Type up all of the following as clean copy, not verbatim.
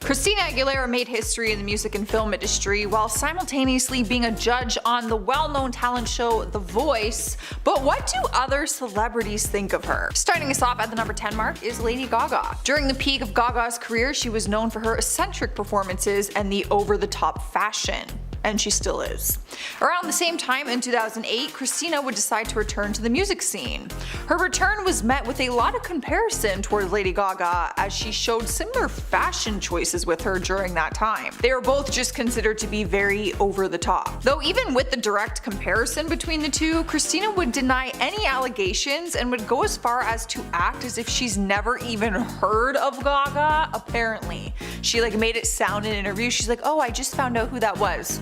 Christina Aguilera made history in the music and film industry while simultaneously being a judge on the well-known talent show The Voice, but what do other celebrities think of her? Starting us off at the number 10 mark is Lady Gaga. During the peak of Gaga's career, she was known for her eccentric performances and the over-the-top fashion. And she still is. Around the same time in 2008, Christina would decide to return to the music scene. Her return was met with a lot of comparison towards Lady Gaga, as she showed similar fashion choices with her during that time. They were both just considered to be very over the top. Though even with the direct comparison between the two, Christina would deny any allegations and would go as far as to act as if she's never even heard of Gaga, apparently. She made it sound in interviews, she's like, oh, I just found out who that was.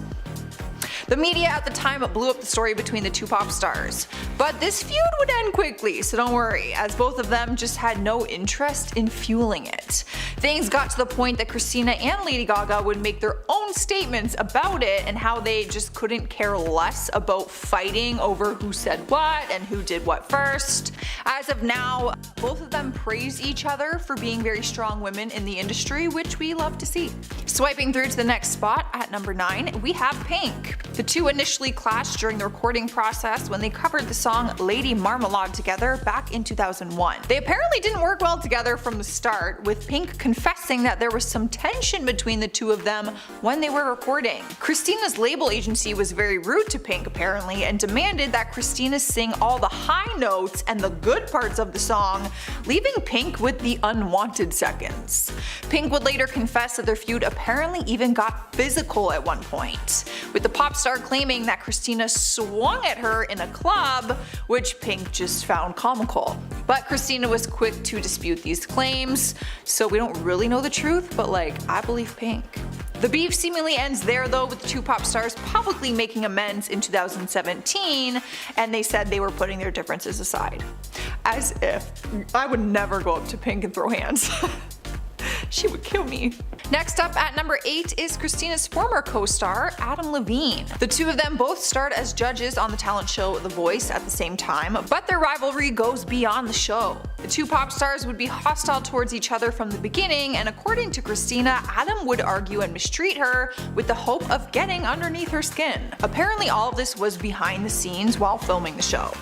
The media at the time blew up the story between the two pop stars. But this feud would end quickly, so don't worry, as both of them just had no interest in fueling it. Things got to the point that Christina and Lady Gaga would make their own statements about it and how they just couldn't care less about fighting over who said what and who did what first. As of now, both of them praise each other for being very strong women in the industry, which we love to see. Swiping through to the next spot, at number 9, we have Pink. The two initially clashed during the recording process when they covered the song Lady Marmalade together back in 2001. They apparently didn't work well together from the start, with Pink confessing that there was some tension between the two of them when they were recording. Christina's label agency was very rude to Pink apparently and demanded that Christina sing all the high notes and the good parts of the song, leaving Pink with the unwanted seconds. Pink would later confess that their feud apparently even got physical at one point, with the pop star claiming that Christina swung at her in a club, which Pink just found comical. But Christina was quick to dispute these claims, so we don't really know the truth, but I believe Pink. The beef seemingly ends there though, with the two pop stars publicly making amends in 2017, and they said they were putting their differences aside. As if. I would never go up to Pink and throw hands. She would kill me. Next up at number 8 is Christina's former co-star, Adam Levine. The two of them both starred as judges on the talent show The Voice at the same time, but their rivalry goes beyond the show. The two pop stars would be hostile towards each other from the beginning, and according to Christina, Adam would argue and mistreat her with the hope of getting underneath her skin. Apparently all of this was behind the scenes while filming the show.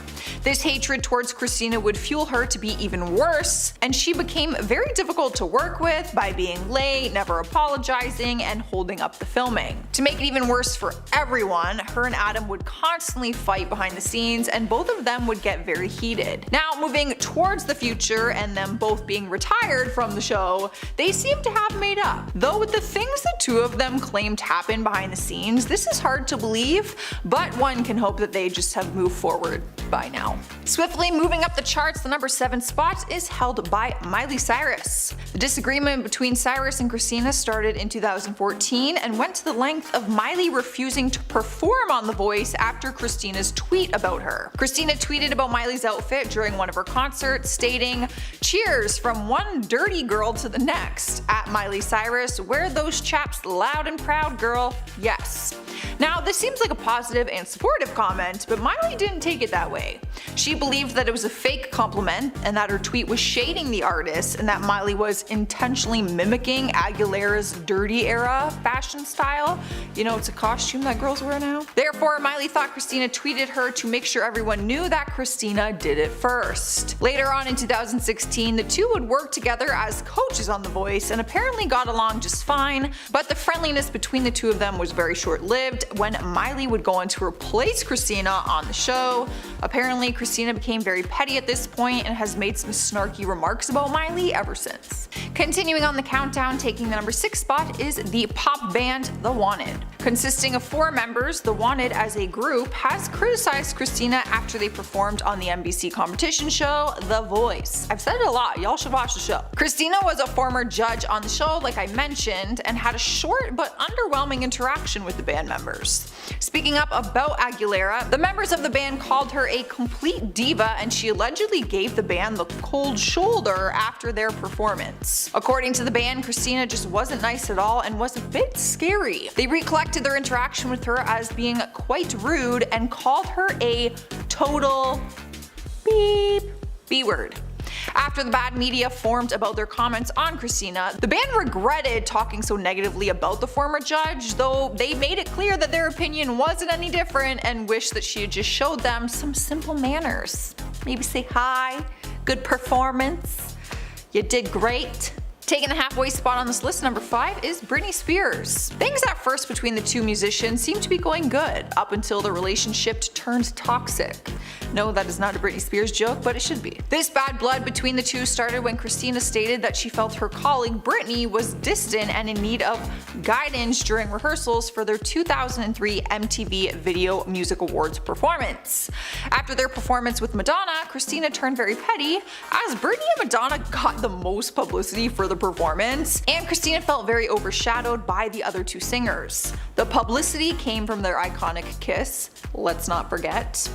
This hatred towards Christina would fuel her to be even worse, and she became very difficult to work with by being late, never apologizing, and holding up the filming. To make it even worse for everyone, her and Adam would constantly fight behind the scenes, and both of them would get very heated. Now, moving towards the future and them both being retired from the show, they seem to have made up. Though with the things the two of them claimed happened behind the scenes, this is hard to believe, but one can hope that they just have moved forward by now. Swiftly moving up the charts, the number 7 spot is held by Miley Cyrus. The disagreement between Cyrus and Christina started in 2014 and went to the length of Miley refusing to perform on The Voice after Christina's tweet about her. Christina tweeted about Miley's outfit during one of her concerts, stating, "Cheers from one dirty girl to the next. At Miley Cyrus, wear those chaps loud and proud, girl. Yes." Now, this seems like a positive and supportive comment, but Miley didn't take it that way. She believed that it was a fake compliment and that her tweet was shading the artist and that Miley was intentionally mimicking Aguilera's dirty era fashion style. You know, it's a costume that girls wear now. Therefore, Miley thought Christina tweeted her to make sure everyone knew that Christina did it first. Later on in 2016, the two would work together as coaches on The Voice and apparently got along just fine, but the friendliness between the two of them was very short-lived when Miley would go on to replace Christina on the show. Apparently, Christina became very petty at this point and has made some snarky remarks about Miley ever since. Continuing on the countdown, taking the number 6 spot is the pop band The Wanted. Consisting of 4 members, The Wanted as a group has criticized Christina after they performed on the NBC competition show The Voice. I've said it a lot, y'all should watch the show. Christina was a former judge on the show, like I mentioned, and had a short but underwhelming interaction with the band members. Speaking up about Aguilera, the members of the band called her a complete diva, and she allegedly gave the band the cold shoulder after their performance. According to the band, Christina just wasn't nice at all and was a bit scary. They recollected their interaction with her as being quite rude and called her a total beep B-word. After the bad media formed about their comments on Christina, the band regretted talking so negatively about the former judge, though they made it clear that their opinion wasn't any different and wished that she had just showed them some simple manners. Maybe say hi, good performance, you did great. Taking the halfway spot on this list, number 5 is Britney Spears. Things at first between the two musicians seemed to be going good, up until the relationship turned toxic. No, that is not a Britney Spears joke, but it should be. This bad blood between the two started when Christina stated that she felt her colleague Britney was distant and in need of guidance during rehearsals for their 2003 MTV Video Music Awards performance. After their performance with Madonna, Christina turned very petty, as Britney and Madonna got the most publicity for the performance, and Christina felt very overshadowed by the other two singers. The publicity came from their iconic kiss, let's not forget.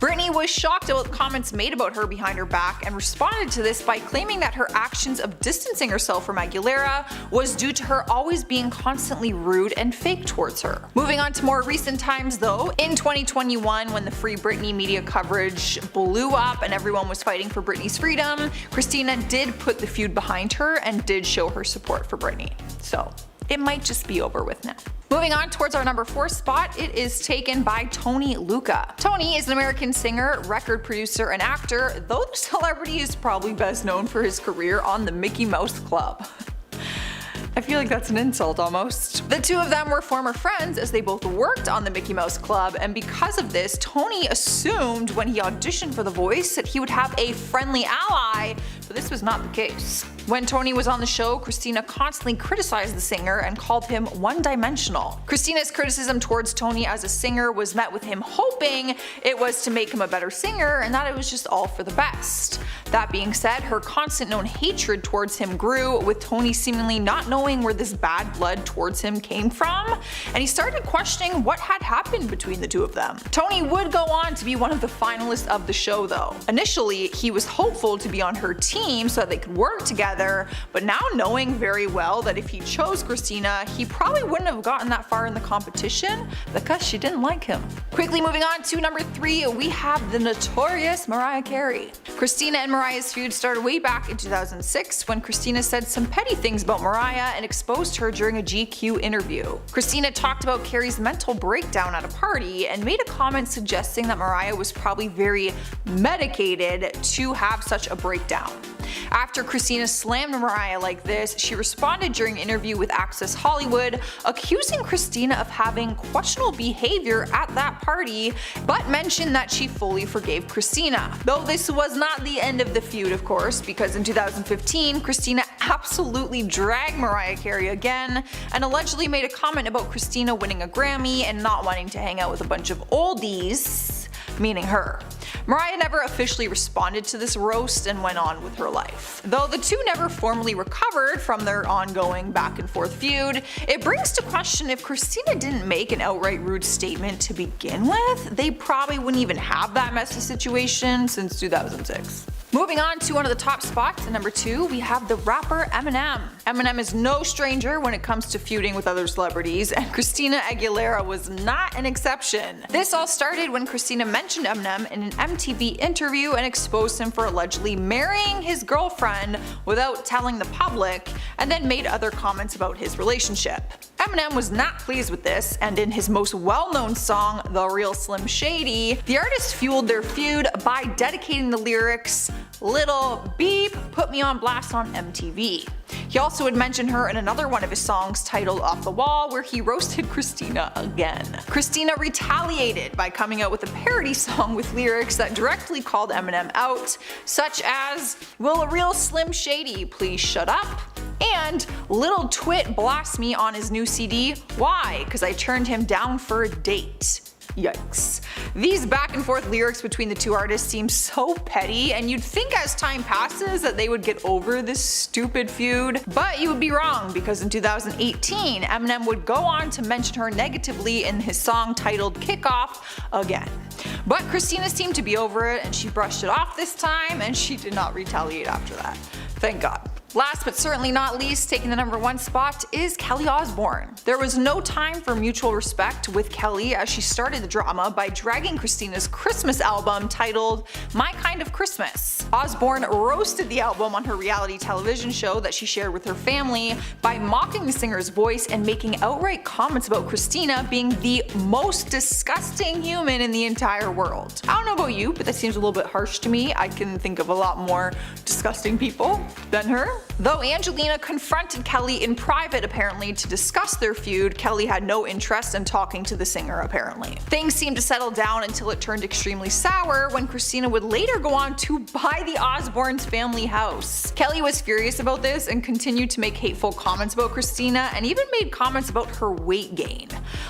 Britney was shocked about the comments made about her behind her back and responded to this by claiming that her actions of distancing herself from Aguilera was due to her always being constantly rude and fake towards her. Moving on to more recent times though, in 2021 when the Free Britney media coverage blew up and everyone was fighting for Britney's freedom, Christina did put the feud behind her and did show her support for Britney. So it might just be over with now. Moving on towards our number 4 spot, it is taken by Tony Lucca. Tony is an American singer, record producer, and actor, though the celebrity is probably best known for his career on the Mickey Mouse Club. I feel like that's an insult almost. The two of them were former friends as they both worked on the Mickey Mouse Club, and because of this, Tony assumed when he auditioned for The Voice that he would have a friendly ally, but this was not the case. When Tony was on the show, Christina constantly criticized the singer and called him one-dimensional. Christina's criticism towards Tony as a singer was met with him hoping it was to make him a better singer and that it was just all for the best. That being said, her constant known hatred towards him grew, with Tony seemingly not knowing where this bad blood towards him came from, and he started questioning what had happened between the two of them. Tony would go on to be one of the finalists of the show though. Initially, he was hopeful to be on her team so that they could work together, but now knowing very well that if he chose Christina, he probably wouldn't have gotten that far in the competition because she didn't like him. Quickly moving on to number 3, we have the notorious Mariah Carey. Christina and Mariah's feud started way back in 2006 when Christina said some petty things about Mariah and exposed her during a GQ interview. Christina talked about Carey's mental breakdown at a party and made a comment suggesting that Mariah was probably very medicated to have such a breakdown. After Christina slammed Mariah like this, she responded during an interview with Access Hollywood, accusing Christina of having questionable behavior at that party, but mentioned that she fully forgave Christina. Though this was not the end of the feud, of course, because in 2015, Christina absolutely dragged Mariah Carey again and allegedly made a comment about Christina winning a Grammy and not wanting to hang out with a bunch of oldies, meaning her. Mariah never officially responded to this roast and went on with her life. Though the two never formally recovered from their ongoing back and forth feud, it brings to question if Christina didn't make an outright rude statement to begin with, they probably wouldn't even have that messy situation since 2006. Moving on to one of the top spots, at number 2, we have the rapper Eminem. Eminem is no stranger when it comes to feuding with other celebrities, and Christina Aguilera was not an exception. This all started when Christina mentioned Eminem in an MTV interview and exposed him for allegedly marrying his girlfriend without telling the public, and then made other comments about his relationship. Eminem was not pleased with this, and in his most well-known song, The Real Slim Shady, the artist fueled their feud by dedicating the lyrics, "Little beep, put me on blast on MTV." He also had mentioned her in another one of his songs titled Off the Wall, where he roasted Christina again. Christina retaliated by coming out with a parody song with lyrics that directly called Eminem out, such as, "Will a real Slim Shady please shut up?" and "Little twit blasts me on his new CD, why? 'Cause I turned him down for a date." Yikes. These back and forth lyrics between the two artists seem so petty, and you'd think as time passes that they would get over this stupid feud, but you would be wrong, because in 2018, Eminem would go on to mention her negatively in his song titled Kickoff again. But Christina seemed to be over it, and she brushed it off this time, and she did not retaliate after that. Thank God. Last but certainly not least, taking the #1 spot is Kelly Osbourne. There was no time for mutual respect with Kelly as she started the drama by dragging Christina's Christmas album titled My Kind of Christmas. Osbourne roasted the album on her reality television show that she shared with her family by mocking the singer's voice and making outright comments about Christina being the most disgusting human in the entire world. I don't know about you, but that seems a little bit harsh to me. I can think of a lot more disgusting people than her. Though Angelina confronted Kelly in private apparently to discuss their feud, Kelly had no interest in talking to the singer apparently. Things seemed to settle down until it turned extremely sour when Christina would later go on to buy the Osbournes' family house. Kelly was furious about this and continued to make hateful comments about Christina and even made comments about her weight gain.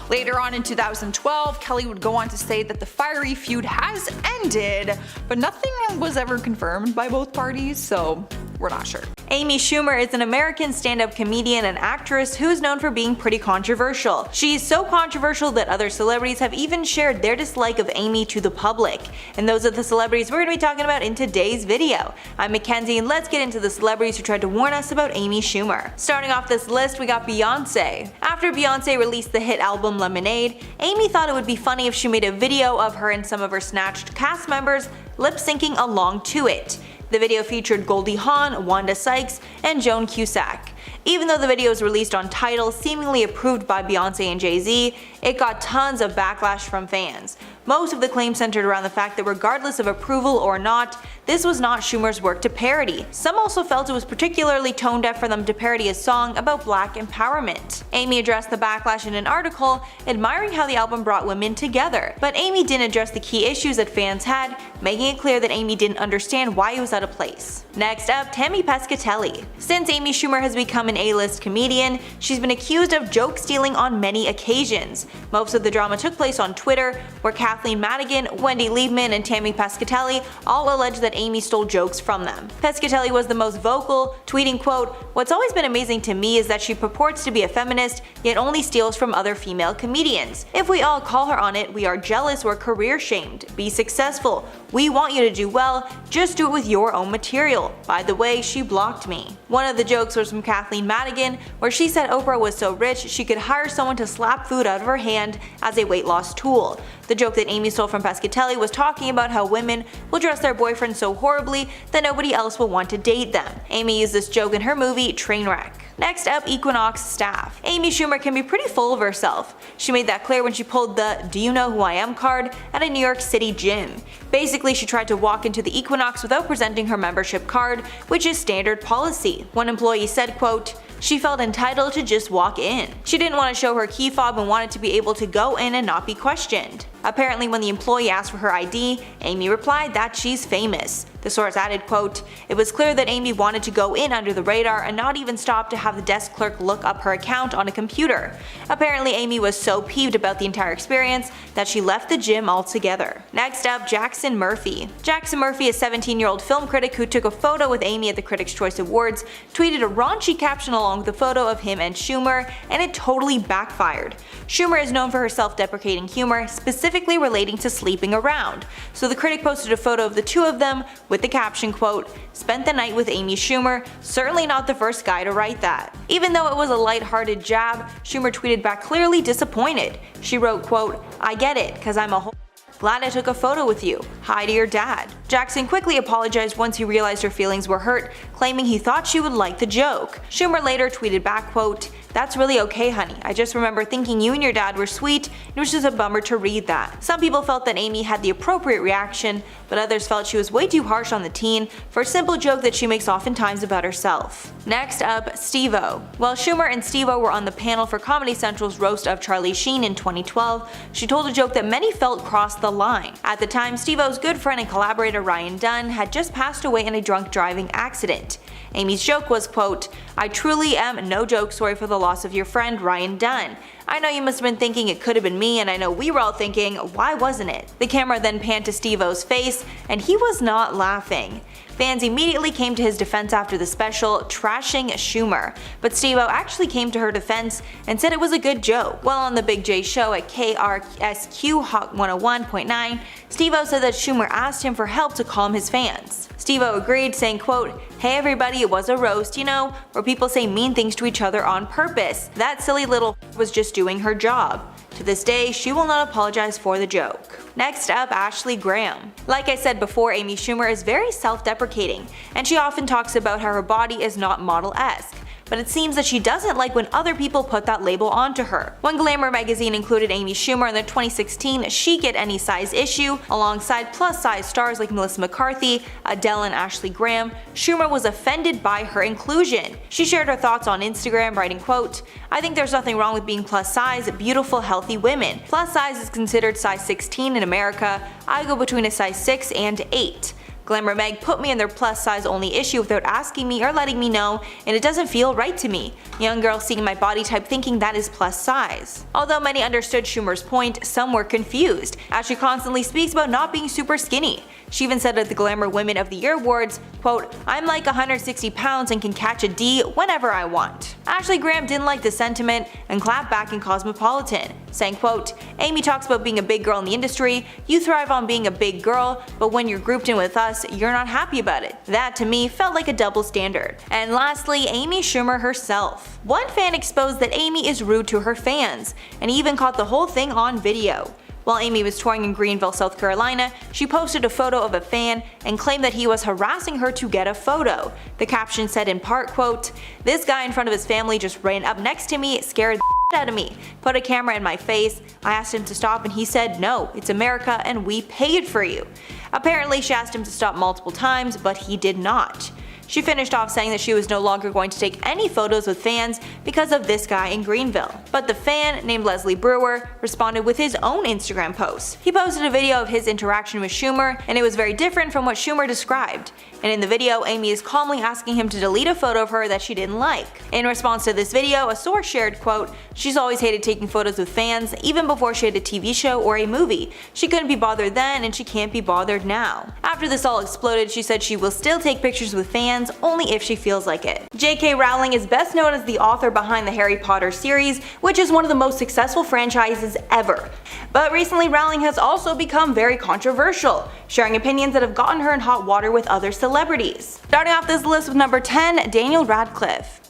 Later on in 2012, Kelly would go on to say that the fiery feud has ended, but nothing was ever confirmed by both parties, so we're not sure. Amy Schumer is an American stand-up comedian and actress who is known for being pretty controversial. She is so controversial that other celebrities have even shared their dislike of Amy to the public. And those are the celebrities we're going to be talking about in today's video. I'm Mackenzie and let's get into the celebrities who tried to warn us about Amy Schumer. Starting off this list, we got Beyonce. After Beyonce released the hit album Lemonade, Amy thought it would be funny if she made a video of her and some of her snatched cast members lip-syncing along to it. The video featured Goldie Hawn, Wanda Sykes, and Joan Cusack. Even though the video was released on Tidal, seemingly approved by Beyonce and Jay-Z, it got tons of backlash from fans. Most of the claims centered around the fact that regardless of approval or not, this was not Schumer's work to parody. Some also felt it was particularly tone deaf for them to parody a song about black empowerment. Amy addressed the backlash in an article, admiring how the album brought women together. But Amy didn't address the key issues that fans had, making it clear that Amy didn't understand why it was out of place. Next up, Tammy Pescatelli. Since Amy Schumer has become an A-list comedian, she's been accused of joke stealing on many occasions. Most of the drama took place on Twitter, where Kathleen Madigan, Wendy Liebman, and Tammy Pescatelli all alleged that Amy stole jokes from them. Pescatelli was the most vocal, tweeting, quote, "What's always been amazing to me is that she purports to be a feminist, yet only steals from other female comedians. If we all call her on it, we are jealous or career shamed. Be successful. We want you to do well, just do it with your own material. By the way, she blocked me." One of the jokes was from Kathleen Madigan, where she said Oprah was so rich she could hire someone to slap food out of her hand as a weight loss tool. The joke that Amy stole from Pescatelli was talking about how women will dress their boyfriends so horribly that nobody else will want to date them. Amy used this joke in her movie Trainwreck. Next up, Equinox staff. Amy Schumer can be pretty full of herself. She made that clear when she pulled the "Do you know who I am" card at a New York City gym. Basically, she tried to walk into the Equinox without presenting her membership card, which is standard policy. One employee said, quote, "She felt entitled to just walk in. She didn't want to show her key fob and wanted to be able to go in and not be questioned." Apparently, when the employee asked for her ID, Amy replied that she's famous. The source added, quote, "It was clear that Amy wanted to go in under the radar and not even stop to have the desk clerk look up her account on a computer." Apparently, Amy was so peeved about the entire experience that she left the gym altogether. Next up, Jackson Murphy. Jackson Murphy, a 17-year-old film critic who took a photo with Amy at the Critics' Choice Awards, tweeted a raunchy caption along with the photo of him and Schumer, and it totally backfired. Schumer is known for her self-deprecating humor, specifically relating to sleeping around. So the critic posted a photo of the two of them with the caption, quote, "Spent the night with Amy Schumer, certainly not the first guy to write that." Even though it was a lighthearted jab, Schumer tweeted back clearly disappointed. She wrote, quote, "I get it, cause I'm a whole glad I took a photo with you. Hi to your dad." Jackson quickly apologized once he realized her feelings were hurt, claiming he thought she would like the joke. Schumer later tweeted back, quote, "That's really okay, honey. I just remember thinking you and your dad were sweet, and it was just a bummer to read that." Some people felt that Amy had the appropriate reaction, but others felt she was way too harsh on the teen for a simple joke that she makes oftentimes about herself. Next up, Steve-O. While Schumer and Steve-O were on the panel for Comedy Central's roast of Charlie Sheen in 2012, she told a joke that many felt crossed the line. At the time, Steve-O's good friend and collaborator Ryan Dunn had just passed away in a drunk driving accident. Amy's joke was, quote, "I truly am, no joke, sorry for the loss of your friend Ryan Dunn. I know you must have been thinking it could have been me, and I know we were all thinking, why wasn't it? The camera then panned to Steve-O's face, and he was not laughing. Fans immediately came to his defense after the special, trashing Schumer, but Steve-O actually came to her defense and said it was a good joke. While on the Big J show at KRSQ Hot 101.9, Steve-O said that Schumer asked him for help to calm his fans. Steve-O agreed, saying, quote, "Hey everybody, it was a roast, you know, where people say mean things to each other on purpose. That silly little was just doing her job. To this day, she will not apologize for the joke." Next up, Ashley Graham. Like I said before, Amy Schumer is very self-deprecating, and she often talks about how her body is not model-esque. But it seems that she doesn't like when other people put that label onto her. When Glamour magazine included Amy Schumer in the 2016 Chic at Any Size issue, alongside plus-size stars like Melissa McCarthy, Adele and Ashley Graham, Schumer was offended by her inclusion. She shared her thoughts on Instagram, writing, quote, "I think there's nothing wrong with being plus-size, beautiful, healthy women. Plus-size is considered size 16 in America. I go between a size 6 and 8. Glamour Mag put me in their plus size only issue without asking me or letting me know, and it doesn't feel right to me. Young girls seeing my body type thinking that is plus size." Although many understood Schumer's point, some were confused, as she constantly speaks about not being super skinny. She even said at the Glamour Women of the Year Awards, quote, "I'm like 160 pounds and can catch a D whenever I want." Ashley Graham didn't like the sentiment and clapped back in Cosmopolitan, saying, quote, "Amy talks about being a big girl in the industry. You thrive on being a big girl, but when you're grouped in with us, you're not happy about it. That to me felt like a double standard." And lastly, Amy Schumer herself. One fan exposed that Amy is rude to her fans, and even caught the whole thing on video. While Amy was touring in Greenville, South Carolina, she posted a photo of a fan and claimed that he was harassing her to get a photo. The caption said in part, quote, "This guy in front of his family just ran up next to me, scared the out of me, put a camera in my face. I asked him to stop and he said, 'No, it's America and we paid for you.'" Apparently she asked him to stop multiple times, but he did not. She finished off saying that she was no longer going to take any photos with fans because of this guy in Greenville. But the fan, named Leslie Brewer, responded with his own Instagram post. He posted a video of his interaction with Schumer, and it was very different from what Schumer described. And in the video, Amy is calmly asking him to delete a photo of her that she didn't like. In response to this video, a source shared, quote, "She's always hated taking photos with fans, even before she had a TV show or a movie. She couldn't be bothered then and she can't be bothered now." After this all exploded, she said she will still take pictures with fans, only if she feels like it. J.K. Rowling is best known as the author behind the Harry Potter series, which is one of the most successful franchises ever. But recently Rowling has also become very controversial, sharing opinions that have gotten her in hot water with other celebrities. Starting off this list with number 10, Daniel Radcliffe.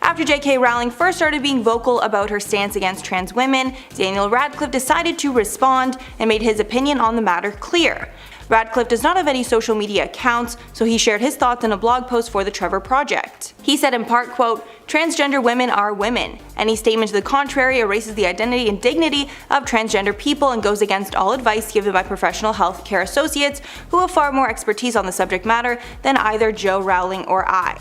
After J.K. Rowling first started being vocal about her stance against trans women, Daniel Radcliffe decided to respond and made his opinion on the matter clear. Radcliffe does not have any social media accounts, so he shared his thoughts in a blog post for the Trevor Project. He said in part, quote, "Transgender women are women. Any statement to the contrary erases the identity and dignity of transgender people and goes against all advice given by professional health care associates who have far more expertise on the subject matter than either Joe Rowling or I."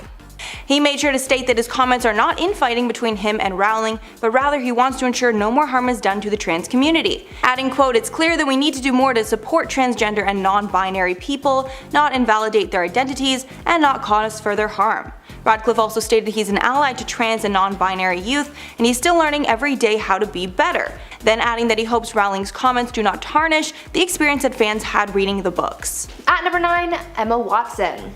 He made sure to state that his comments are not infighting between him and Rowling, but rather he wants to ensure no more harm is done to the trans community. Adding, quote, "It's clear that we need to do more to support transgender and non-binary people, not invalidate their identities, and not cause further harm." Radcliffe also stated that he's an ally to trans and non-binary youth, and he's still learning every day how to be better. Then adding that he hopes Rowling's comments do not tarnish the experience that fans had reading the books. At number 9, Emma Watson.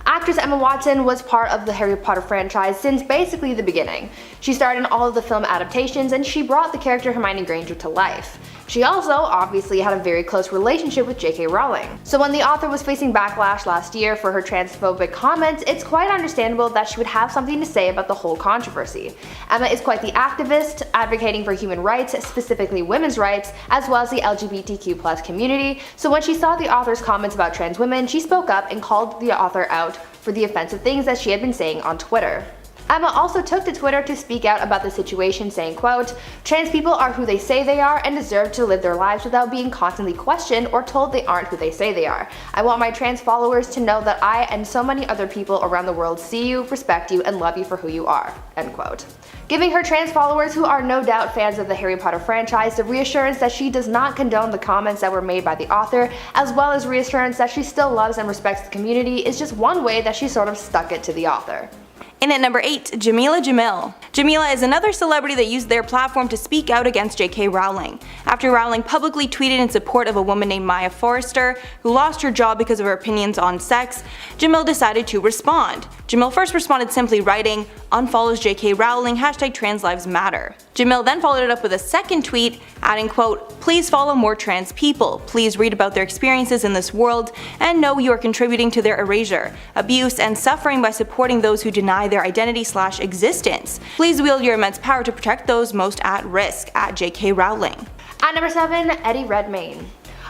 Actress Emma Watson was part of the Harry Potter franchise since basically the beginning. She starred in all of the film adaptations and she brought the character Hermione Granger to life. She also obviously had a very close relationship with J.K. Rowling. So when the author was facing backlash last year for her transphobic comments, it's quite understandable that she would have something to say about the whole controversy. Emma is quite the activist, advocating for human rights, specifically women's rights, as well as the LGBTQ+ community, so when she saw the author's comments about trans women, she spoke up and called the author out for the offensive things that she had been saying on Twitter. Emma also took to Twitter to speak out about the situation, saying, quote, "Trans people are who they say they are and deserve to live their lives without being constantly questioned or told they aren't who they say they are. I want my trans followers to know that I and so many other people around the world see you, respect you, and love you for who you are." End quote. Giving her trans followers, who are no doubt fans of the Harry Potter franchise, the reassurance that she does not condone the comments that were made by the author, as well as reassurance that she still loves and respects the community, is just one way that she sort of stuck it to the author. In at number 8, Jamila Jamil. Jamila is another celebrity that used their platform to speak out against J.K. Rowling. After Rowling publicly tweeted in support of a woman named Maya Forrester, who lost her job because of her opinions on sex, Jamil decided to respond. Jamil first responded simply writing, "Unfollows J.K. Rowling, #TransLivesMatter." Jamil then followed it up with a second tweet, adding quote, "Please follow more trans people. Please read about their experiences in this world and know you are contributing to their erasure, abuse, and suffering by supporting those who deny their identity/existence. Please wield your immense power to protect those most at risk, at J.K. Rowling." At number 7, Eddie Redmayne.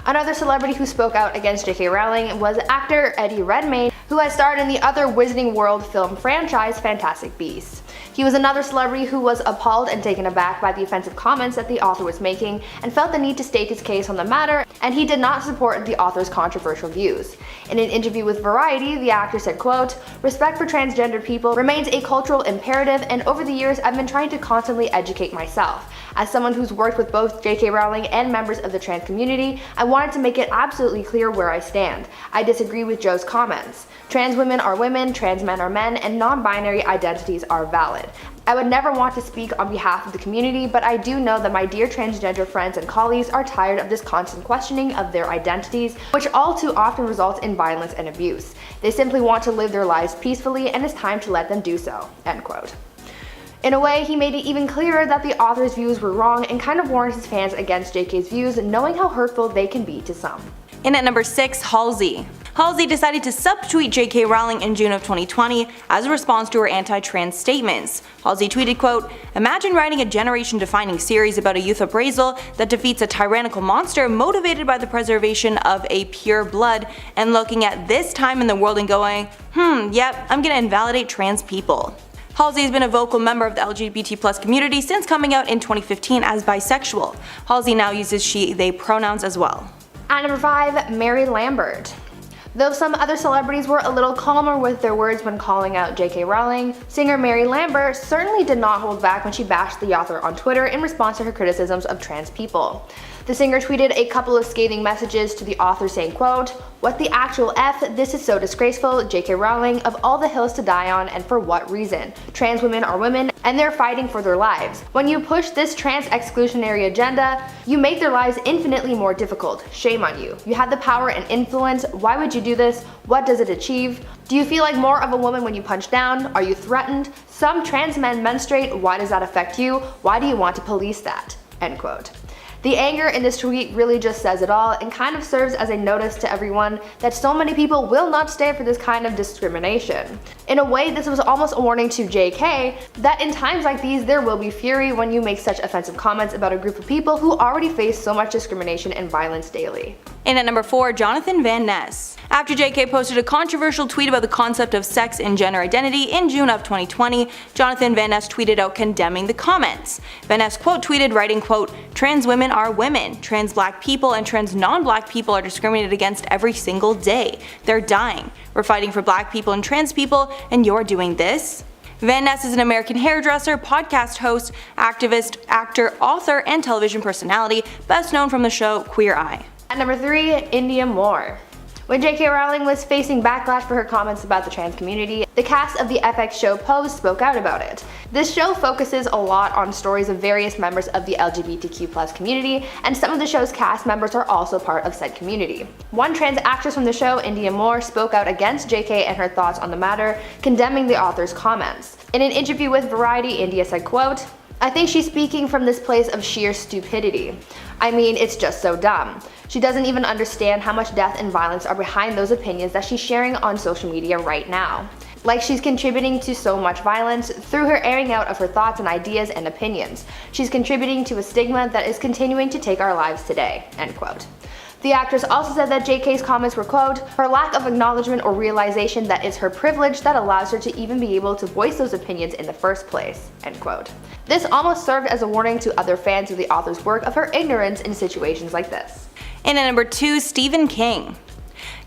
Another celebrity who spoke out against J.K. Rowling was actor Eddie Redmayne, who has starred in the other Wizarding World film franchise Fantastic Beasts. He was another celebrity who was appalled and taken aback by the offensive comments that the author was making and felt the need to state his case on the matter, and he did not support the author's controversial views. In an interview with Variety, the actor said, quote, "Respect for transgender people remains a cultural imperative, and over the years I've been trying to constantly educate myself. As someone who's worked with both J.K. Rowling and members of the trans community, I wanted to make it absolutely clear where I stand. I disagree with Joe's comments. Trans women are women, trans men are men, and non-binary identities are valid. I would never want to speak on behalf of the community, but I do know that my dear transgender friends and colleagues are tired of this constant questioning of their identities, which all too often results in violence and abuse. They simply want to live their lives peacefully, and it's time to let them do so." End quote. In a way, he made it even clearer that the author's views were wrong and kind of warned his fans against JK's views, knowing how hurtful they can be to some. In at number 6, Halsey. Halsey decided to subtweet J.K. Rowling in June of 2020 as a response to her anti-trans statements. Halsey tweeted, quote, "Imagine writing a generation-defining series about a youth appraisal that defeats a tyrannical monster motivated by the preservation of a pure blood, and looking at this time in the world and going, yep, I'm gonna invalidate trans people." Halsey has been a vocal member of the LGBT+ community since coming out in 2015 as bisexual. Halsey now uses she/they pronouns as well. At number 5, Mary Lambert. Though some other celebrities were a little calmer with their words when calling out J.K. Rowling, singer Mary Lambert certainly did not hold back when she bashed the author on Twitter in response to her criticisms of trans people. The singer tweeted a couple of scathing messages to the author saying, quote, "What the actual F? This is so disgraceful. J.K. Rowling, of all the hills to die on, and for what reason? Trans women are women, and they're fighting for their lives. When you push this trans exclusionary agenda, you make their lives infinitely more difficult. Shame on you. You have the power and influence. Why would you do this? What does it achieve? Do you feel like more of a woman when you punch down? Are you threatened? Some trans men menstruate. Why does that affect you? Why do you want to police that?" End quote. The anger in this tweet really just says it all and kind of serves as a notice to everyone that so many people will not stand for this kind of discrimination. In a way, this was almost a warning to JK that in times like these there will be fury when you make such offensive comments about a group of people who already face so much discrimination and violence daily. In at number 4, Jonathan Van Ness. After JK posted a controversial tweet about the concept of sex and gender identity in June of 2020, Jonathan Van Ness tweeted out condemning the comments. Van Ness quote tweeted writing, quote, "Trans women are women. Trans black people and trans non-black people are discriminated against every single day. They're dying. We're fighting for black people and trans people, and you're doing this?" Van Ness is an American hairdresser, podcast host, activist, actor, author, and television personality, best known from the show Queer Eye. At number 3, India Moore. When J.K. Rowling was facing backlash for her comments about the trans community, the cast of the FX show Pose spoke out about it. This show focuses a lot on stories of various members of the LGBTQ+ community, and some of the show's cast members are also part of said community. One trans actress from the show, India Moore, spoke out against J.K. and her thoughts on the matter, condemning the author's comments. In an interview with Variety, India said, quote, "I think she's speaking from this place of sheer stupidity. I mean, it's just so dumb. She doesn't even understand how much death and violence are behind those opinions that she's sharing on social media right now. Like she's contributing to so much violence through her airing out of her thoughts and ideas and opinions. She's contributing to a stigma that is continuing to take our lives today." End quote. The actress also said that JK's comments were, quote, "her lack of acknowledgement or realization that it's her privilege that allows her to even be able to voice those opinions in the first place." End quote. This almost served as a warning to other fans of the author's work of her ignorance in situations like this. And at number 2, Stephen King.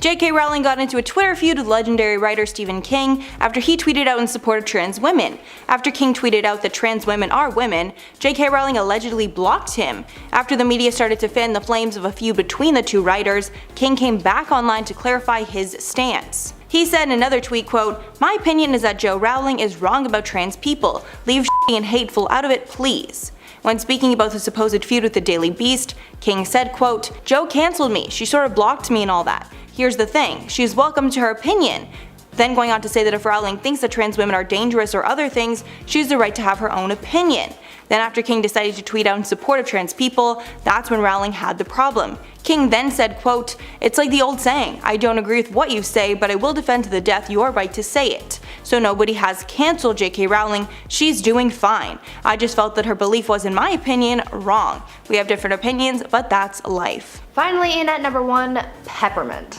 J.K. Rowling got into a Twitter feud with legendary writer Stephen King after he tweeted out in support of trans women. After King tweeted out that trans women are women, J.K. Rowling allegedly blocked him. After the media started to fan the flames of a feud between the two writers, King came back online to clarify his stance. He said in another tweet, quote, "My opinion is that Joe Rowling is wrong about trans people. Leave shitty and hateful out of it, please." When speaking about the supposed feud with the Daily Beast, King said, quote, "Joe cancelled me, she sort of blocked me and all that. Here's the thing, she's welcome to her opinion." Then going on to say that if Rowling thinks that trans women are dangerous or other things, she has the right to have her own opinion. Then after King decided to tweet out in support of trans people, that's when Rowling had the problem. King then said, quote, "It's like the old saying, I don't agree with what you say, but I will defend to the death your right to say it. So nobody has cancelled JK Rowling, she's doing fine. I just felt that her belief was, in my opinion, wrong. We have different opinions, but that's life." Finally, in at number 1, Peppermint.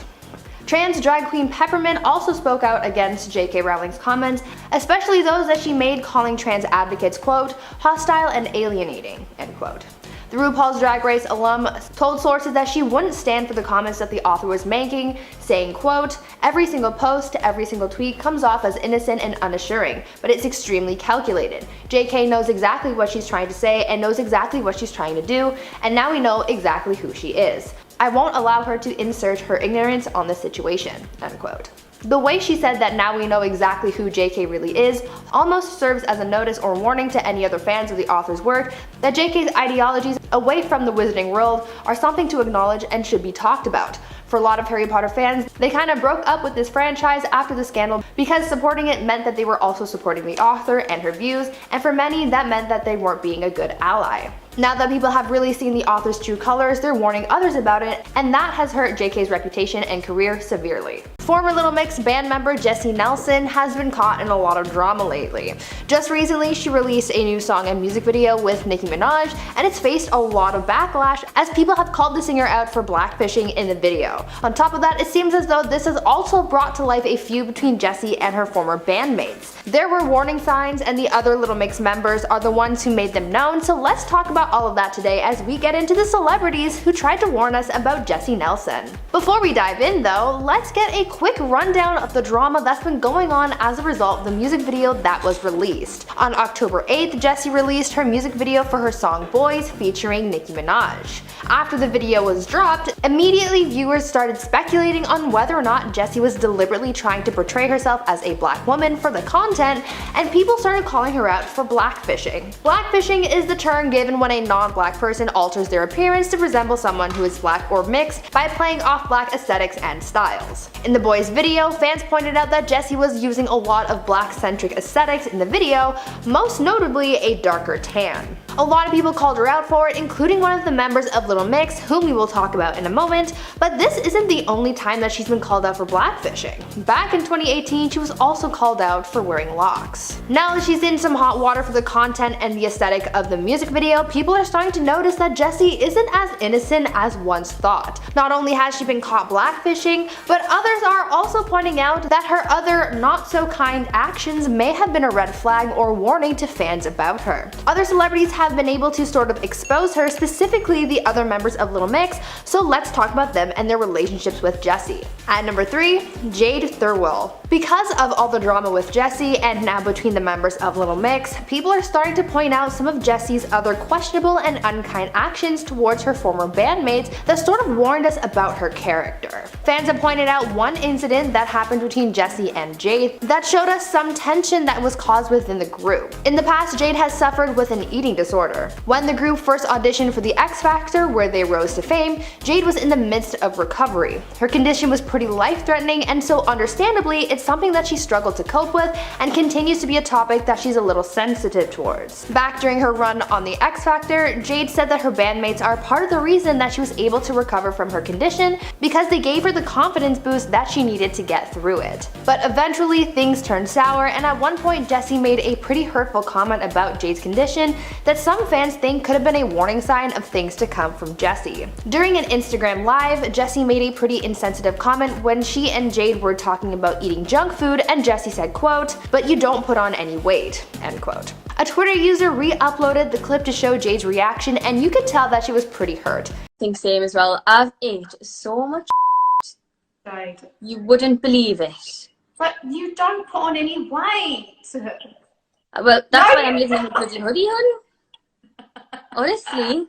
Trans drag queen Peppermint also spoke out against JK Rowling's comments, especially those that she made calling trans advocates, quote, "hostile and alienating," end quote. The RuPaul's Drag Race alum told sources that she wouldn't stand for the comments that the author was making, saying, quote, "Every single post, every single tweet comes off as innocent and unassuring, but it's extremely calculated. JK knows exactly what she's trying to say and knows exactly what she's trying to do, and now we know exactly who she is. I won't allow her to insert her ignorance on the situation," end quote. The way she said that now we know exactly who JK really is almost serves as a notice or warning to any other fans of the author's work that JK's ideologies away from the Wizarding world are something to acknowledge and should be talked about. For a lot of Harry Potter fans, they kind of broke up with this franchise after the scandal because supporting it meant that they were also supporting the author and her views, and for many that meant that they weren't being a good ally. Now that people have really seen the author's true colors, they're warning others about it, and that has hurt JK's reputation and career severely. Former Little Mix band member Jessie Nelson has been caught in a lot of drama lately. Just recently, she released a new song and music video with Nicki Minaj, and it's faced a lot of backlash as people have called the singer out for blackfishing in the video. On top of that, it seems as though this has also brought to life a feud between Jessie and her former bandmates. There were warning signs, and the other Little Mix members are the ones who made them known, so let's talk about all of that today as we get into the celebrities who tried to warn us about Jessie Nelson. Before we dive in though, let's get a quick rundown of the drama that's been going on as a result of the music video that was released. On October 8th, Jessie released her music video for her song Boys featuring Nicki Minaj. After the video was dropped, immediately viewers started speculating on whether or not Jessie was deliberately trying to portray herself as a black woman for the content, and people started calling her out for blackfishing. Blackfishing is the term given when a non-black person alters their appearance to resemble someone who is black or mixed by playing off black aesthetics and styles. In the Boys video, fans pointed out that Jessie was using a lot of black-centric aesthetics in the video, most notably a darker tan. A lot of people called her out for it, including one of the members of Little Mix, whom we will talk about in a moment, but this isn't the only time that she's been called out for blackfishing. Back in 2018, she was also called out for wearing locks. Now that she's in some hot water for the content and the aesthetic of the music video, people are starting to notice that Jessie isn't as innocent as once thought. Not only has she been caught blackfishing, but others are also pointing out that her other not-so-kind actions may have been a red flag or warning to fans about her. Other celebrities have been able to sort of expose her, specifically the other members of Little Mix, so let's talk about them and their relationships with Jessie. At number 3, Jade Thirlwell. Because of all the drama with Jessie and now between the members of Little Mix, people are starting to point out some of Jessie's other questionable and unkind actions towards her former bandmates that sort of warned us about her character. Fans have pointed out one incident that happened between Jessie and Jade that showed us some tension that was caused within the group. In the past, Jade has suffered with an eating disorder. When the group first auditioned for the X Factor, where they rose to fame, Jade was in the midst of recovery. Her condition was pretty life-threatening, and so understandably, it's something that she struggled to cope with and continues to be a topic that she's a little sensitive towards. Back during her run on the X Factor, Jade said that her bandmates are part of the reason that she was able to recover from her condition because they gave her the confidence boost that she needed to get through it. But eventually things turned sour, and at one point Jessie made a pretty hurtful comment about Jade's condition that some fans think could have been a warning sign of things to come from Jessie. During an Instagram live, Jessie made a pretty insensitive comment when she and Jade were talking about eating junk food, and Jessie said, quote, "But you don't put on any weight," end quote. A Twitter user re-uploaded the clip to show Jade's reaction, and you could tell that she was pretty hurt. I think same as well. I've ate so much Right. you wouldn't believe it. But you don't put on any weight. Well, that's No, why I'm you living in a pretty hoodie, hun. Honestly.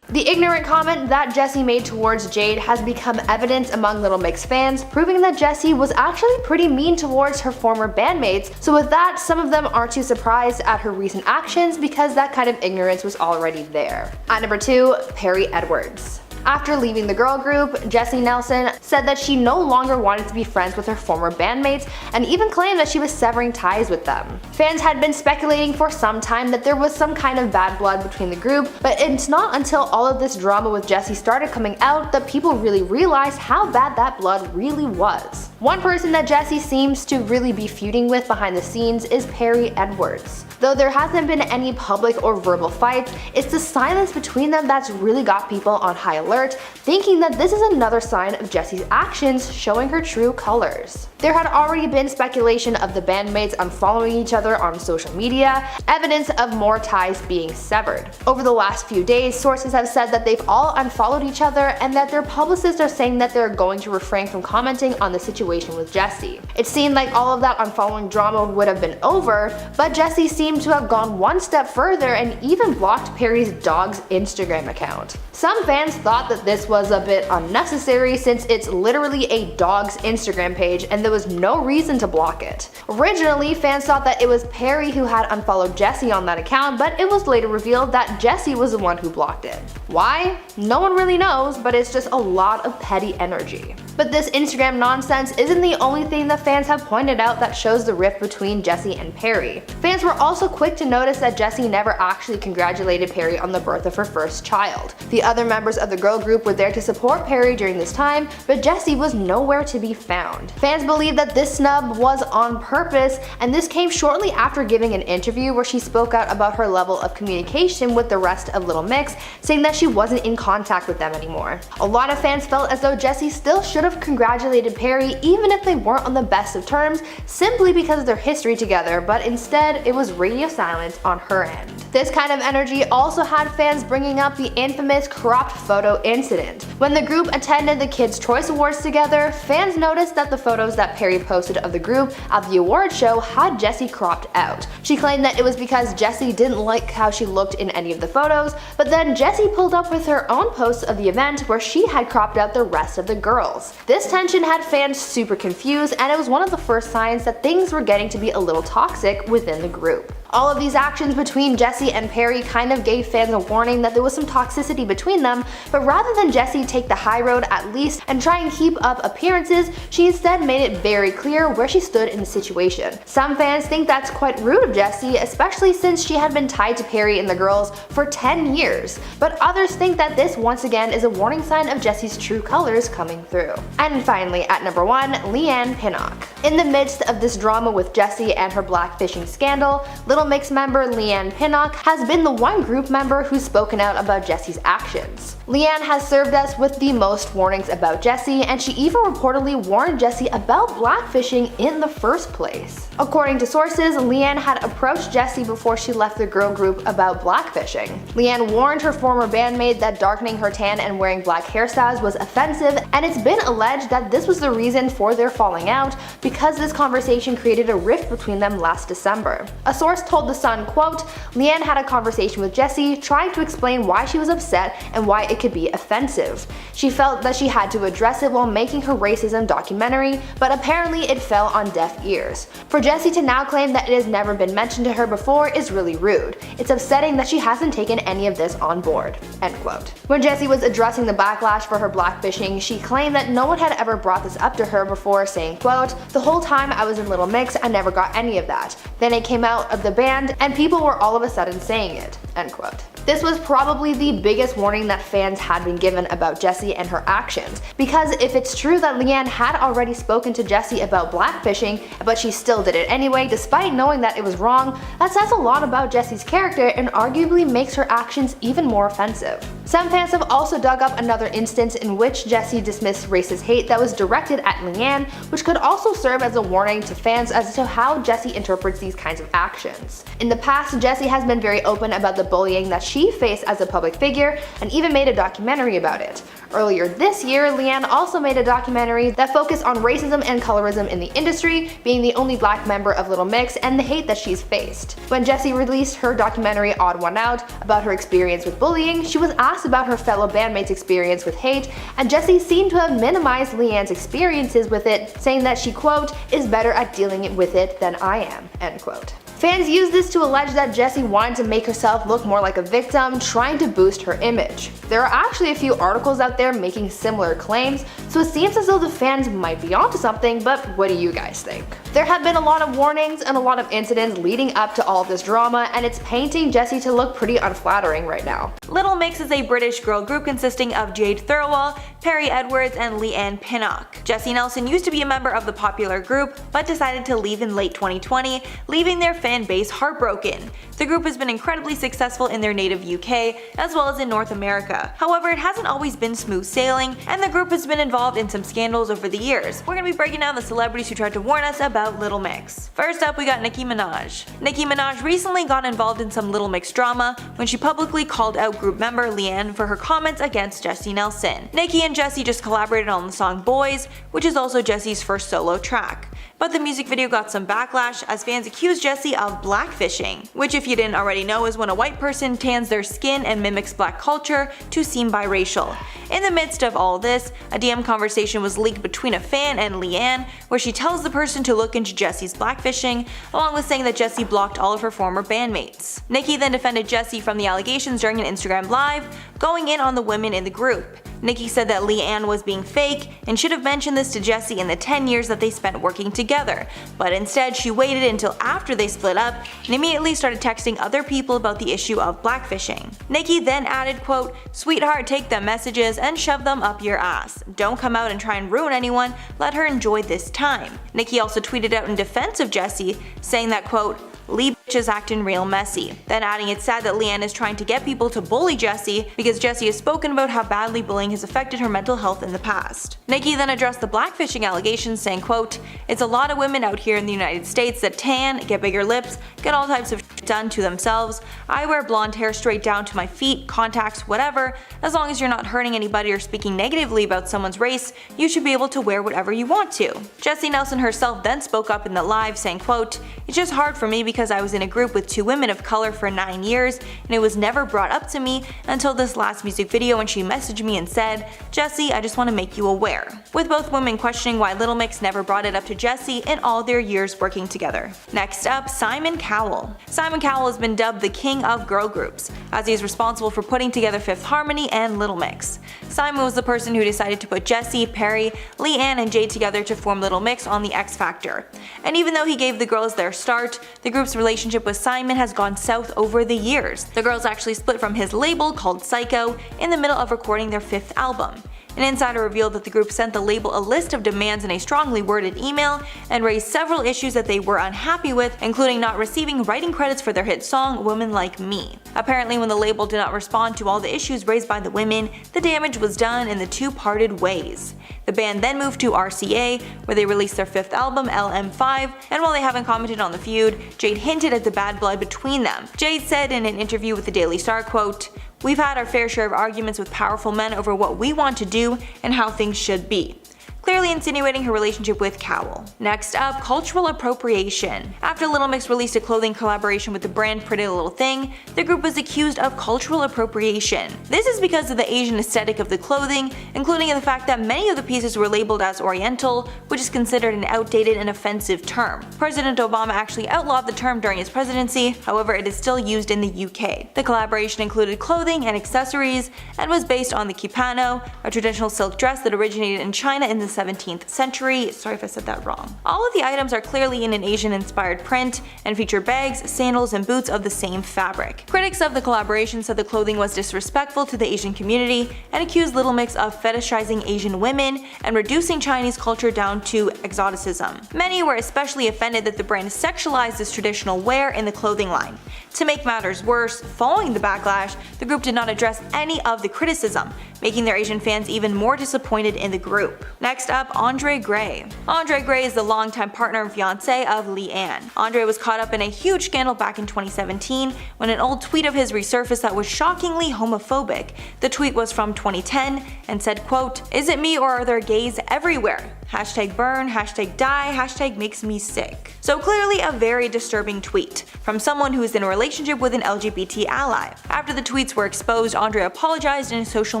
The ignorant comment that Jessie made towards Jade has become evident among Little Mix fans, proving that Jessie was actually pretty mean towards her former bandmates, so with that, some of them aren't too surprised at her recent actions because that kind of ignorance was already there. At number 2, Perry Edwards. After leaving the girl group, Jessie Nelson said that she no longer wanted to be friends with her former bandmates and even claimed that she was severing ties with them. Fans had been speculating for some time that there was some kind of bad blood between the group, but it's not until all of this drama with Jessie started coming out that people really realized how bad that blood really was. One person that Jessie seems to really be feuding with behind the scenes is Perry Edwards. Though there hasn't been any public or verbal fights, it's the silence between them that's really got people on high alert, thinking that this is another sign of Jessie's actions showing her true colors. There had already been speculation of the bandmates unfollowing each other on social media, evidence of more ties being severed. Over the last few days, sources have said that they've all unfollowed each other and that their publicists are saying that they're going to refrain from commenting on the situation with Jessie. It seemed like all of that unfollowing drama would have been over, but Jessie seemed to have gone one step further and even blocked Perry's dog's Instagram account. Some fans thought that this was a bit unnecessary since it's literally a dog's Instagram page and there was no reason to block it. Originally, fans thought that it was Perry who had unfollowed Jessie on that account, but it was later revealed that Jessie was the one who blocked it. Why? No one really knows, but it's just a lot of petty energy. But this Instagram nonsense isn't the only thing that fans have pointed out that shows the rift between Jessie and Perry. Fans were also quick to notice that Jessie never actually congratulated Perry on the birth of her first child. The other members of the girl group were there to support Perry during this time, but Jessie was nowhere to be found. Fans believe that this snub was on purpose, and this came shortly after giving an interview where she spoke out about her level of communication with the rest of Little Mix, saying that she wasn't in contact with them anymore. A lot of fans felt as though Jessie still should have congratulated Perry even if they weren't on the best of terms, simply because of their history together, but instead it was radio silence on her end. This kind of energy also had fans bringing up the infamous cropped photo incident. When the group attended the Kids' Choice Awards together, fans noticed that the photos that Perry posted of the group at the award show had Jessie cropped out. She claimed that it was because Jessie didn't like how she looked in any of the photos, but then Jessie pulled up with her own posts of the event where she had cropped out the rest of the girls. This tension had fans super confused, and it was one of the first signs that things were getting to be a little toxic within the group. All of these actions between Jessie and Perry kind of gave fans a warning that there was some toxicity between them, but rather than Jessie take the high road at least and try and keep up appearances, she instead made it very clear where she stood in the situation. Some fans think that's quite rude of Jessie, especially since she had been tied to Perry and the girls for 10 years, but others think that this once again is a warning sign of Jessie's true colors coming through. And finally, at number 1, Leanne Pinnock. In the midst of this drama with Jessie and her blackfishing scandal, Little Mix member Leanne Pinnock has been the one group member who's spoken out about Jessie's actions. Leanne has served us with the most warnings about Jessie, and she even reportedly warned Jessie about blackfishing in the first place. According to sources, Leanne had approached Jessie before she left the girl group about blackfishing. Leanne warned her former bandmate that darkening her tan and wearing black hairstyles was offensive, and it's been alleged that this was the reason for their falling out because this conversation created a rift between them last December. A source told The Sun, quote, "Leanne had a conversation with Jessie, trying to explain why she was upset and why it could be offensive. She felt that she had to address it while making her racism documentary, but apparently it fell on deaf ears. For Jessie to now claim that it has never been mentioned to her before is really rude. It's upsetting that she hasn't taken any of this on board." End quote. When Jessie was addressing the backlash for her blackfishing, she claimed that no one had ever brought this up to her before, saying, quote, "The whole time I was in Little Mix, I never got any of that. Then I came out of the band and people were all of a sudden saying it." End quote. This was probably the biggest warning that fans had been given about Jessie and her actions, because if it's true that Leanne had already spoken to Jessie about blackfishing, but she still did it anyway despite knowing that it was wrong, that says a lot about Jessie's character and arguably makes her actions even more offensive. Some fans have also dug up another instance in which Jessie dismissed racist hate that was directed at Leanne, which could also serve as a warning to fans as to how Jessie interprets these kinds of actions. In the past, Jessie has been very open about the bullying that she faced as a public figure and even made a documentary about it. Earlier this year, Leanne also made a documentary that focused on racism and colorism in the industry, being the only black member of Little Mix and the hate that she's faced. When Jessie released her documentary Odd One Out about her experience with bullying, she was asked about her fellow bandmates' experience with hate, and Jessie seemed to have minimized Leanne's experiences with it, saying that she, quote, is better at dealing with it than I am, end quote. Fans used this to allege that Jessie wanted to make herself look more like a victim, trying to boost her image. There are actually a few articles out there making similar claims, so it seems as though the fans might be onto something, but what do you guys think? There have been a lot of warnings and a lot of incidents leading up to all of this drama, and it's painting Jessie to look pretty unflattering right now. Little Mix is a British girl group consisting of Jade Thirlwall, Perry Edwards, and Leanne Pinnock. Jessie Nelson used to be a member of the popular group, but decided to leave in late 2020, leaving their fan base heartbroken. The group has been incredibly successful in their native UK, as well as in North America. However, it hasn't always been smooth sailing, and the group has been involved in some scandals over the years. We're gonna be breaking down the celebrities who tried to warn us about Little Mix. First up, we got Nicki Minaj. Nicki Minaj recently got involved in some Little Mix drama when she publicly called out group member Leanne for her comments against Jessie Nelson. Nicki and Jessie just collaborated on the song Boys, which is also Jessie's first solo track. But the music video got some backlash as fans accused Jessie of blackfishing, which if you didn't already know is when a white person tans their skin and mimics black culture to seem biracial. In the midst of all this, a DM conversation was leaked between a fan and Leanne where she tells the person to look into Jessie's blackfishing, along with saying that Jessie blocked all of her former bandmates. Nicki then defended Jessie from the allegations during an Instagram live, going in on the women in the group. Nicki said that Leanne was being fake and should have mentioned this to Jessie in the 10 years that they spent working together, but instead she waited until after they split up and immediately started texting other people about the issue of blackfishing. Nicki then added, quote, sweetheart, take them messages and shove them up your ass. Don't come out and try and ruin anyone, let her enjoy this time. Nicki also tweeted out in defense of Jessie, saying that, quote, Lee bitch is acting real messy. Then adding it's sad that Leanne is trying to get people to bully Jessie because Jessie has spoken about how badly bullying has affected her mental health in the past. Nicki then addressed the blackfishing allegations, saying, quote, it's a lot of women out here in the United States that tan, get bigger lips, get all types of shit done to themselves. I wear blonde hair straight down to my feet, contacts, whatever. As long as you're not hurting anybody or speaking negatively about someone's race, you should be able to wear whatever you want to. Jessie Nelson herself then spoke up in the live, saying, quote, it's just hard for me because I was in a group with 2 women of color for 9 years and it was never brought up to me until this last music video when she messaged me and said, Jessie, I just want to make you aware. With both women questioning why Little Mix never brought it up to Jessie in all their years working together. Next up, Simon Cowell. Simon Cowell has been dubbed the king of girl groups, as he is responsible for putting together Fifth Harmony and Little Mix. Simon was the person who decided to put Jessie, Perry, Leanne, and Jade together to form Little Mix on the X Factor. And even though he gave the girls their start, the group's relationship with Simon has gone south over the years. The girls actually split from his label called Psycho in the middle of recording their 5th album. An insider revealed that the group sent the label a list of demands in a strongly worded email and raised several issues that they were unhappy with, including not receiving writing credits for their hit song Woman Like Me. Apparently, when the label did not respond to all the issues raised by the women, the damage was done and the two parted ways. The band then moved to RCA, where they released their 5th album, LM5, and while they haven't commented on the feud, Jade hinted at the bad blood between them. Jade said in an interview with the Daily Star, quote, we've had our fair share of arguments with powerful men over what we want to do and how things should be. Clearly insinuating her relationship with Cowell. Next up, cultural appropriation. After Little Mix released a clothing collaboration with the brand Pretty Little Thing, the group was accused of cultural appropriation. This is because of the Asian aesthetic of the clothing, including the fact that many of the pieces were labeled as Oriental, which is considered an outdated and offensive term. President Obama actually outlawed the term during his presidency, however it is still used in the UK. The collaboration included clothing and accessories, and was based on the kimono, a traditional silk dress that originated in China in the 17th century. Sorry if I said that wrong. All of the items are clearly in an Asian-inspired print and feature bags, sandals, and boots of the same fabric. Critics of the collaboration said the clothing was disrespectful to the Asian community and accused Little Mix of fetishizing Asian women and reducing Chinese culture down to exoticism. Many were especially offended that the brand sexualized this traditional wear in the clothing line. To make matters worse, following the backlash, the group did not address any of the criticism, making their Asian fans even more disappointed in the group. Next Next up, Andre Gray. Andre Gray is the longtime partner and fiancé of Leanne. Andre was caught up in a huge scandal back in 2017 when an old tweet of his resurfaced that was shockingly homophobic. The tweet was from 2010 and said, quote, "Is it me or are there gays everywhere? Hashtag burn, hashtag die, hashtag makes me sick." So clearly a very disturbing tweet from someone who is in a relationship with an LGBT ally. After the tweets were exposed, Andre apologized in a social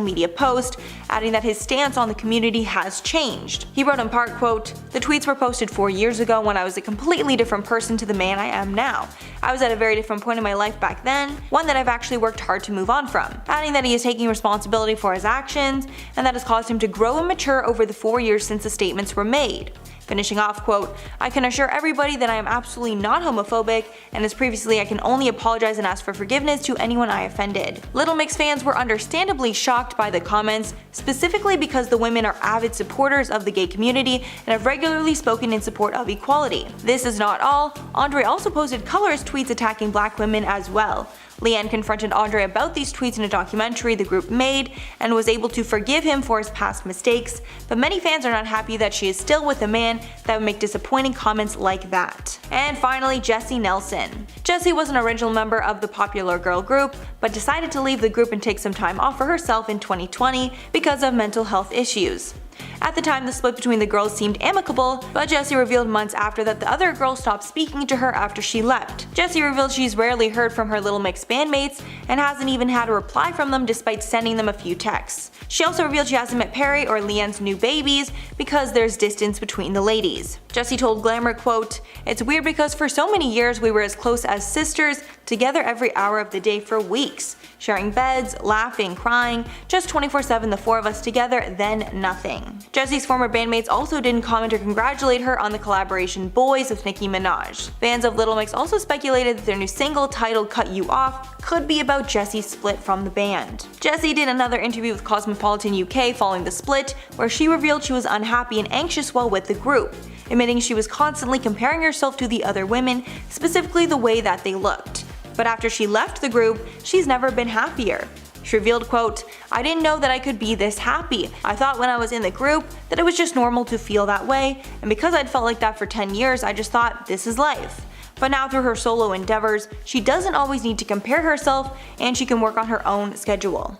media post, adding that his stance on the community has changed. He wrote in part, quote, "The tweets were posted 4 years ago when I was a completely different person to the man I am now. I was at a very different point in my life back then, one that I've actually worked hard to move on from," adding that he is taking responsibility for his actions and that has caused him to grow and mature over the 4 years since the statements were made. Finishing off, quote, "I can assure everybody that I am absolutely not homophobic, and as previously I can only apologize and ask for forgiveness to anyone I offended." Little Mix fans were understandably shocked by the comments, specifically because the women are avid supporters of the gay community and have regularly spoken in support of equality. This is not all. Andre also posted colorist tweets attacking black women as well. Leanne confronted Andre about these tweets in a documentary the group made and was able to forgive him for his past mistakes, but many fans are not happy that she is still with a man that would make disappointing comments like that. And finally, Jessie Nelson. Jessie was an original member of the popular girl group, but decided to leave the group and take some time off for herself in 2020 because of mental health issues. At the time, the split between the girls seemed amicable, but Jessie revealed months after that the other girls stopped speaking to her after she left. Jessie revealed she's rarely heard from her Little Mix bandmates and hasn't even had a reply from them despite sending them a few texts. She also revealed she hasn't met Perry or Leanne's new babies because there's distance between the ladies. Jessie told Glamour, quote, "It's weird because for so many years we were as close as sisters, together every hour of the day for weeks. Sharing beds, laughing, crying, just 24/7 the four of us together, then nothing." Jessie's former bandmates also didn't comment or congratulate her on the collaboration Boys with Nicki Minaj. Fans of Little Mix also speculated that their new single titled Cut You Off could be about Jessie's split from the band. Jessie did another interview with Cosmopolitan UK following the split, where she revealed she was unhappy and anxious while with the group, admitting she was constantly comparing herself to the other women, specifically the way that they looked. But after she left the group, she's never been happier. She revealed, quote, "I didn't know that I could be this happy. I thought when I was in the group that it was just normal to feel that way, and because I'd felt like that for 10 years, I just thought this is life." But now through her solo endeavors, she doesn't always need to compare herself and she can work on her own schedule.